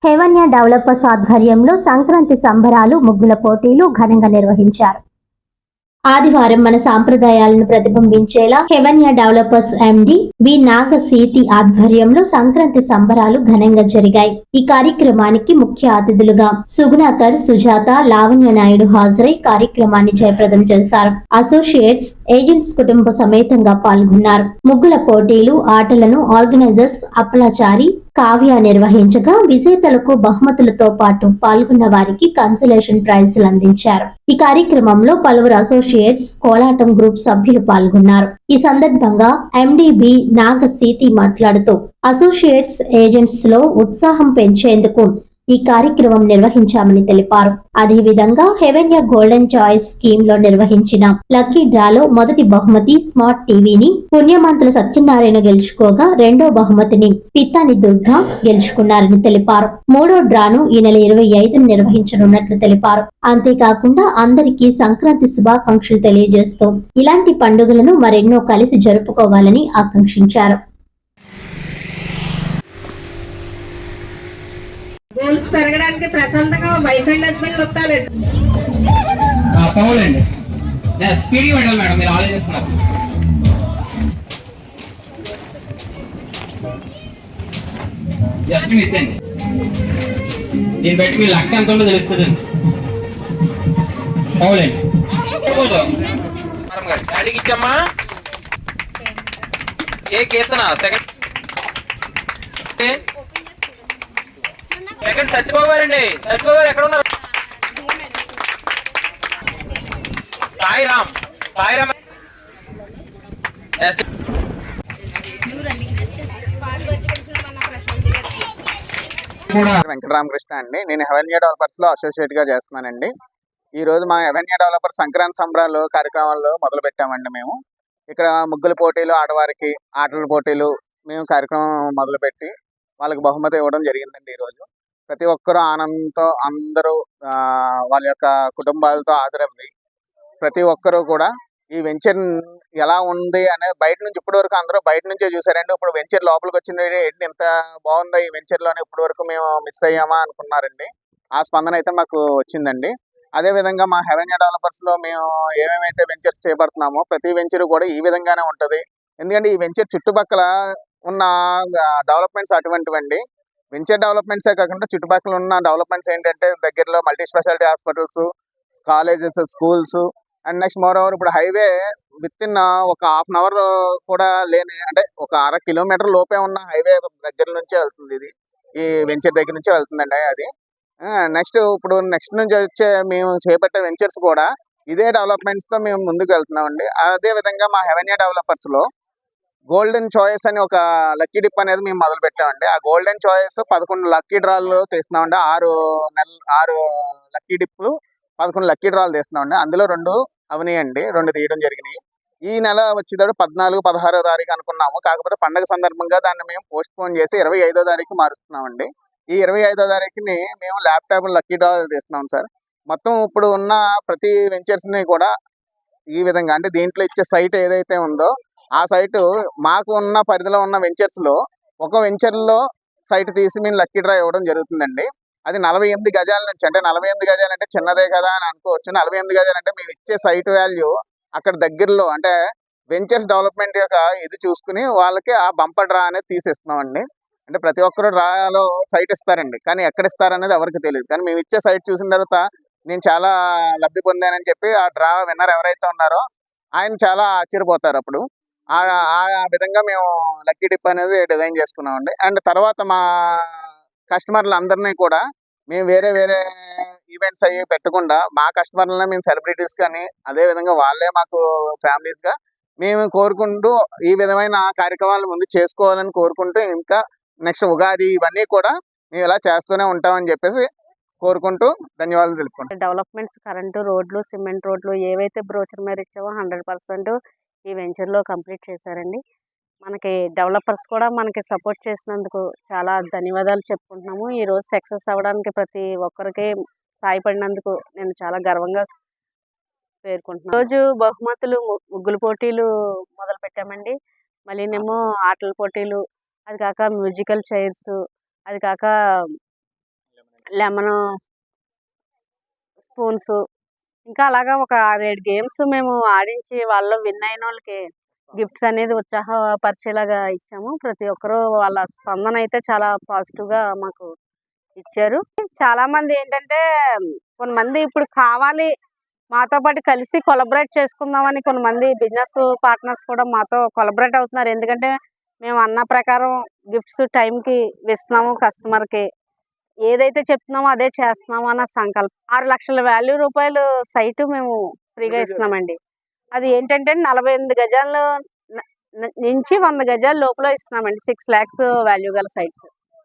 హెవెన్యా developers ఆధ్వర్యంలో సంక్రాంతి సంబరాలు ముగ్గుల పోటీలు ఘనంగా నిర్వహించారు. ఆదివారం మన సాంప్రదాయాలను ప్రతిబింబించేలా హెవెన్యా డెవలపర్స్ ఎండి వి నాగసీతి ఆధ్వర్యంలో సంక్రాంతి సంబరాలు ఘనంగా జరిగాయి. ఈ కార్యక్రమానికి ముఖ్య అతిథులుగా సుగుణాకర్, సుజాత, లావణ్య నాయుడు హాజరై కార్యక్రమాన్ని జయప్రదం చేశారు. అసోసియేట్స్, ఏజెంట్స్ కుటుంబ సమేతంగా పాల్గొన్నారు. ముగ్గుల పోటీలు, ఆటలను ఆర్గనైజర్స్ అప్పలాచారి, కావ్య నిర్వహించగా విజేతలకు బహుమతులతో పాటు పాల్గొన్న వారికి కన్సలేషన్ ప్రైజులు అందించారు. ఈ కార్యక్రమంలో పలువురు అసోసియేట్స్, కోలాటం గ్రూప్ సభ్యులు పాల్గొన్నారు. ఈ సందర్భంగా ఎండిబి నాగసీతి మాట్లాడుతూ అసోసియేట్స్, ఏజెంట్స్ లో ఉత్సాహం పెంచేందుకు ఈ కార్యక్రమం నిర్వహించామని తెలిపారు. అదేవిధంగా హెవెన్యా గోల్డెన్ చాయిస్ స్కీమ్ లో నిర్వహించిన లక్కీ డ్రాలో మొదటి బహుమతి స్మార్ట్ టీవీని పుణ్యమంతుల సత్యనారాయణ గెలుచుకోగా రెండో బహుమతిని పిత్తాని దుర్గా గెలుచుకున్నారని తెలిపారు. మూడో డ్రాను ఈ నెల 25 నిర్వహించనున్నట్లు తెలిపారు. అంతేకాకుండా అందరికీ సంక్రాంతి శుభాకాంక్షలు తెలియజేస్తూ ఇలాంటి పండుగలను మరెన్నో కలిసి జరుపుకోవాలని ఆకాంక్షించారు. గోల్స్ పెరగడానికి ప్రశాంతంగా వైఫ్ అండ్ హస్బెండ్ వస్తాలి. పౌలండి స్పీడ్గా పెట్టాలి మేడం, మీరు ఆలోచిస్తున్నారు. జస్ట్ మిస్ అండి. దీన్ని బట్టి మీ లక్ ఎంత ఉందో తెలుస్తుందండి. పౌలండి డాడీకి ఇచ్చమ్మా. ఏ కీర్తన సెకండ్ సత్యబాబు గారండి. సత్యబాబు గారు ఎక్కడ ఉన్నారు? సాయిరామ్ సాయిరామ్ వెంకటరామకృష్ణ అండి. నేను హెవెన్యా డెవలపర్స్ లో అసోసియేట్ గా చేస్తున్నానండి. ఈ రోజు మా హెవెన్యా డెవలపర్ సంక్రాంతి సంబరాలు కార్యక్రమాలు మొదలు పెట్టామండి. మేము ఇక్కడ ముగ్గుల పోటీలు, ఆడవారికి ఆటల పోటీలు మేము కార్యక్రమం మొదలుపెట్టి వాళ్ళకి బహుమతి ఇవ్వడం జరిగిందండి. ఈరోజు ప్రతి ఒక్కరూ ఆనందంతో అందరూ వాళ్ళ యొక్క కుటుంబాలతో హాజరవ్వి ప్రతి ఒక్కరూ కూడా ఈ వెంచర్ ఎలా ఉంది అనే బయట నుంచి ఇప్పటి వరకు అందరూ బయట నుంచే చూసారండి. ఇప్పుడు వెంచర్ లోపలికి వచ్చింది, ఏంటి ఇంత బాగుందా ఈ వెంచర్ లోనే, ఇప్పటి వరకు మేము మిస్ అయ్యామా అనుకున్నారండి. ఆ స్పందన అయితే మాకు వచ్చిందండి. అదే విధంగా మా హెవెన్యా డెవలపర్స్ లో మేము ఏమేమైతే వెంచర్స్ చేపడుతున్నామో ప్రతి వెంచర్ కూడా ఈ విధంగానే ఉంటది. ఎందుకంటే ఈ వెంచర్ చుట్టుపక్కల ఉన్న డెవలప్మెంట్స్ అటువంటివండి. వెంచర్ డెవలప్మెంట్సే కాకుండా చుట్టుపక్కల ఉన్న డెవలప్మెంట్స్ ఏంటంటే దగ్గరలో multi speciality hospitals, colleges, schools and next more over ఇప్పుడు హైవే విత్ ఇన్ ఒక హాఫ్ అన్ అవర్ కూడా లేని, అంటే ఒక 1/2 కిలోమీటర్ లోపే ఉన్న హైవే దగ్గర నుంచే వెళ్తుంది. ఇది ఈ వెంచర్ దగ్గర నుంచే వెళ్తుందండి. అది నెక్స్ట్ ఇప్పుడు నెక్స్ట్ నుంచి వచ్చే మేము చేపట్టే వెంచర్స్ కూడా ఇదే డెవలప్మెంట్స్ తో మేము ముందుకు వెళ్తున్నామండి. అదే విధంగా మా హెవెన్యా డెవలపర్స్ లో గోల్డెన్ చాయిస్ అని ఒక లక్కీ డిప్ అనేది మేము మొదలు పెట్టామండి. ఆ గోల్డెన్ చాయిస్ 11 లక్కీ డ్రాలు తీస్తున్నామండి. 6 లక్కీ డిప్లు 11 లక్కీ డ్రాలు తీస్తున్నామండి. అందులో 2 అవనియండి, 2 తీయడం జరిగినాయి. ఈ నెల వచ్చేటప్పుడు 14, 16వ తారీఖు అనుకున్నాము. కాకపోతే పండగ సందర్భంగా దాన్ని మేము పోస్ట్ పోన్ చేసి 25వ తారీఖు మారుస్తున్నామండి. ఈ 25వ తారీఖుని మేము ల్యాప్టాప్ లక్కీ డ్రా తీస్తున్నాం సార్. మొత్తం ఇప్పుడు ఉన్న ప్రతి వెంచర్స్ ని కూడా ఈ విధంగా, అంటే దీంట్లో ఇచ్చే సైట్ ఏదైతే ఉందో ఆ సైట్ మాకు ఉన్న పరిధిలో ఉన్న వెంచర్స్ లో ఒక వెంచర్ లో సైట్ తీసి మేము లక్కీ డ్రా ఇవ్వడం జరుగుతుందండి. అది 48 గజాల నుంచి, అంటే 48 గజాలు అంటే చిన్నదే కదా అని అనుకోవచ్చు. 48 గజాలు అంటే మేము ఇచ్చే సైట్ వాల్యూ అక్కడ దగ్గరలో, అంటే వెంచర్స్ డెవలప్మెంట్ యొక్క ఇది చూసుకుని వాళ్ళకి ఆ బంపర్ డ్రా అనేది తీసిస్తున్నామండి. అంటే ప్రతి ఒక్కరు డ్రాలో సైట్ ఇస్తారండి, కానీ ఎక్కడ ఇస్తారనేది ఎవరికి తెలియదు. కానీ మేము ఇచ్చే సైట్ చూసిన తర్వాత నేను చాలా లబ్ధి పొందానని చెప్పి ఆ డ్రా విన్నర్ ఎవరైతే ఉన్నారో ఆయన చాలా ఆశ్చర్యపోతారు. అప్పుడు ఆ విధంగా మేము లక్కీ డిప్ అనేది డిజైన్ చేసుకున్నామండి. అండ్ తర్వాత మా కస్టమర్లు అందరినీ కూడా మేము వేరే వేరే ఈవెంట్స్ అవి పెట్టకుండా మా కస్టమర్లనే మేము సెలబ్రిటీస్ కానీ అదే విధంగా వాళ్ళే మాకు ఫ్యామిలీస్ గా మేము కోరుకుంటూ ఈ విధమైన కార్యక్రమాలు ముందు చేసుకోవాలని కోరుకుంటూ, ఇంకా నెక్స్ట్ ఉగాది ఇవన్నీ కూడా మేము ఇలా చేస్తూనే ఉంటామని చెప్పేసి కోరుకుంటూ ధన్యవాదాలు తెలుపుకుంటాం. డెవలప్మెంట్స్, కరెంటు, రోడ్లు, సిమెంట్ రోడ్లు ఏవైతే బ్రోచర్ మీద ఇచ్చావో 100% ఈ వెంచర్లో కంప్లీట్ చేశారండి. మనకి డెవలపర్స్ కూడా మనకి సపోర్ట్ చేసినందుకు చాలా ధన్యవాదాలు చెప్పుకుంటున్నాము. ఈరోజు సక్సెస్ అవ్వడానికి ప్రతి ఒక్కరికి సాయపడినందుకు నేను చాలా గర్వంగా పేర్కొంటున్నాను. రోజు బహుమతులు, ముగ్గులు పోటీలు మొదలు పెట్టామండి. మళ్ళీనేమో ఆటల పోటీలు, అది కాక మ్యూజికల్ చైర్స్, అది కాక లెమన్ స్పూన్స్, ఇంకా అలాగా ఒక 6-7 గేమ్స్ మేము ఆడించి వాళ్ళు విన్ అయిన వాళ్ళకి గిఫ్ట్స్ అనేది ఉత్సాహపరిచేలాగా ఇచ్చాము. ప్రతి ఒక్కరూ వాళ్ళ స్పందన అయితే చాలా పాజిటివ్గా మాకు ఇచ్చారు. చాలా మంది ఏంటంటే కొంతమంది ఇప్పుడు కావాలి మాతో పాటు కలిసి కొలబరేట్ చేసుకుందామని కొంతమంది బిజినెస్ పార్ట్నర్స్ కూడా మాతో కొలబరేట్ అవుతున్నారు. ఎందుకంటే మేము అన్న ప్రకారం గిఫ్ట్స్ టైంకి ఇస్తున్నాము, కస్టమర్కి ఏదైతే చెప్తున్నామో అదే చేస్తున్నాము అన్న సంకల్పం. 6 లక్షల వాల్యూ రూపాయలు సైటు మేము ఫ్రీగా ఇస్తున్నామండి. అది ఏంటంటే 48 గజాలు నుంచి 100 గజాల లోపల ఇస్తున్నామండి. 6 lakhs వాల్యూ గల సైట్స్.